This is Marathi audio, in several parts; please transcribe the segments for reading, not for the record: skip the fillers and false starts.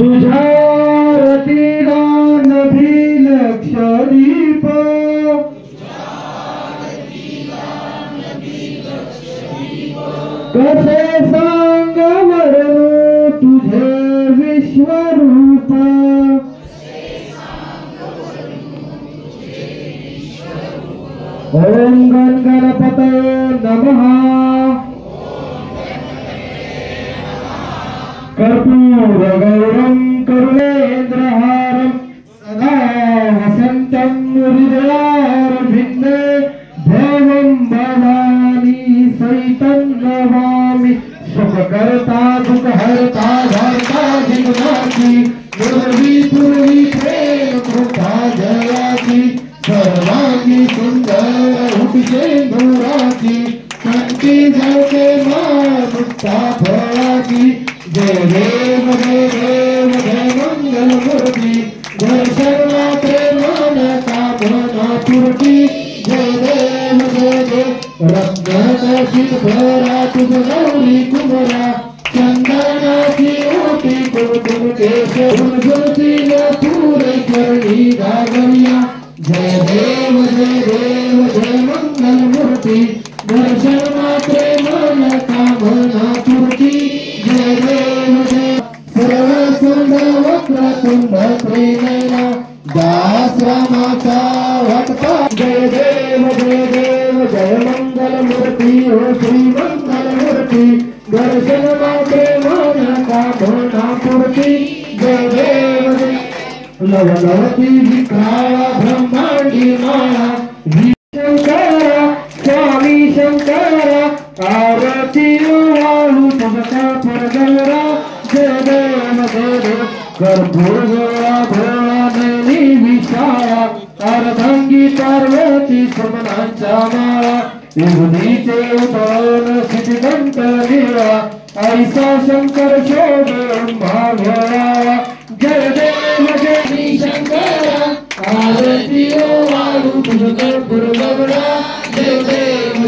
तुझ्या रतीला नभी लक्ष दीप कसे सांग वर्णू तुझे विश्वरूप ओम गण गणपतये नमः कर्पूरगौरं करुणेन्द्रहारं सदा वसन्तं हृदयारविन्दे भवं भवानी सहितं नमामि सुखकर्ता दुःखहर्ता धार्ता जिग्नाची पूर्वी पूर्वी प्रेम कृपा जयाची सर्वांगी सुंदर उठे धुराची कंठी जाते मुक्ता फळाची जय देव जय मंगल मूर्ती दर्शन मात्रे मन कामना पूर्ती जय देव रत्न शिखरा तुझ गौरी कुमरा चंदनाची ओटी कुमकुम केश उलगुलती पुरे करणी गागरिया जय देव जय मंगल मूर्ती दर्शन मात्रे मन कामना पूर्ती जय देव जय सर्व सुंदर वक्रतुंड त्रिनयना दास रामाचा वाटपा जय देव जय मंगल मूर्ती हो श्री मंगल मूर्ती दर्शन मात्रे मन कामना पूर्ती जय देव लवलवती विक्राळा ब्रह्मांडी माळा शंकरा स्वामी शंकरा आरती वाळू तुझा परगवरा जय देव कर्पूर गोळा भोळा नैनी विशाळा अर्धांगी पार्वती समनांच्या माळा युगनीचे उतरण सिद्धिदंत निळा ऐसा शंकर शोध भागवळा जय देव जय शंकरा आरती वाळू तुझ कर्पूर गौरा जय देव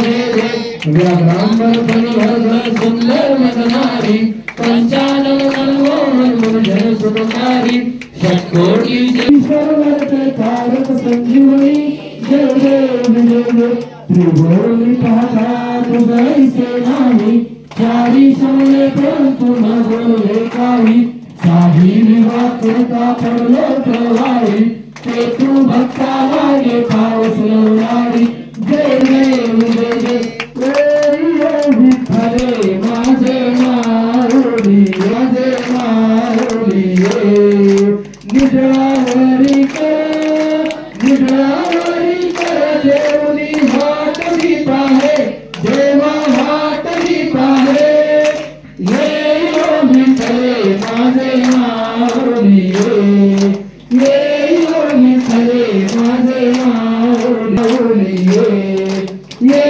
व्याघ्रांबर परिवर्धन सुंदर वदनारी पंचानन मनमोहन मुरझर सुकुमारी षट्कोटी जय सर्वर्थ कारक संजीवनी जय देव त्रिभुवनी पाहता तुझैसे नाही चारी समले परंतु न बोलले काही काही विवाह करता पडलो प्रवाही ते तू भक्ता लागे पावस लावणारी जय देव विठ्ठले माझे मारुली निजळावरी कर देवनी हातली पाहे देवा हातली पाहे ये विठ्ठले माझे मारुली ये विठ्ठले माझे मारुली ये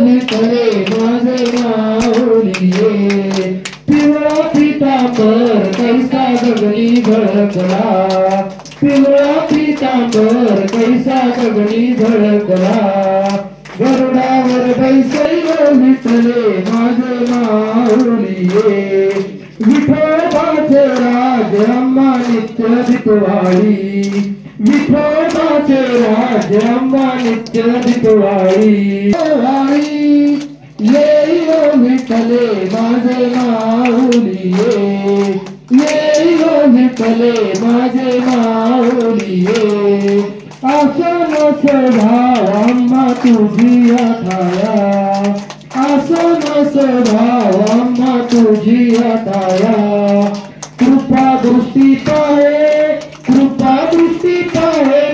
विठ्ठले माझे मारुली पिवळा पितांबर कैसा गगनी झळकला पिवळा पितांबर कैसा गगनी झळकला गरुडावर बैसैव विठ्ठले माझे मारुली विठोबाचे राज अम्मा नित्य दितवाळी विठोबाचे राज अम्मा नित्य दितवाळी ये विठ्ठले माझे माऊली ये विठ्ठले माझे माऊली आसन स्वभाव अम्मा तुझी अठाया आसन स्वभाव अम्मा तुझी अठाया कृपा दृष्टी पाहे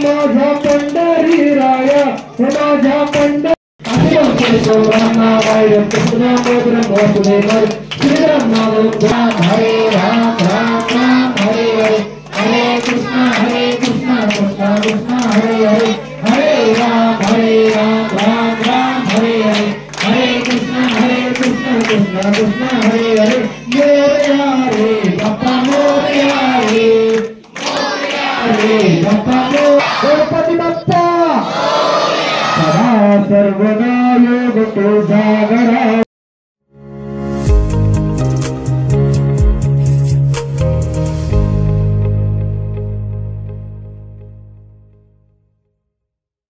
माझा पंढरी राया माझा पंढरी श्रीराम हरे राम राम राम हरे हरे हरे कृष्णा कृष्णा कृष्णा हरे हरे हरे राम राम राम हरे हरे हरे कृष्णा कृष्णा कृष्णा हरे हरे मोरया रे बाप्पा मोरया रे बाप्पा गणपती बाप्पा सदा सर्वदा योग तो जागरा।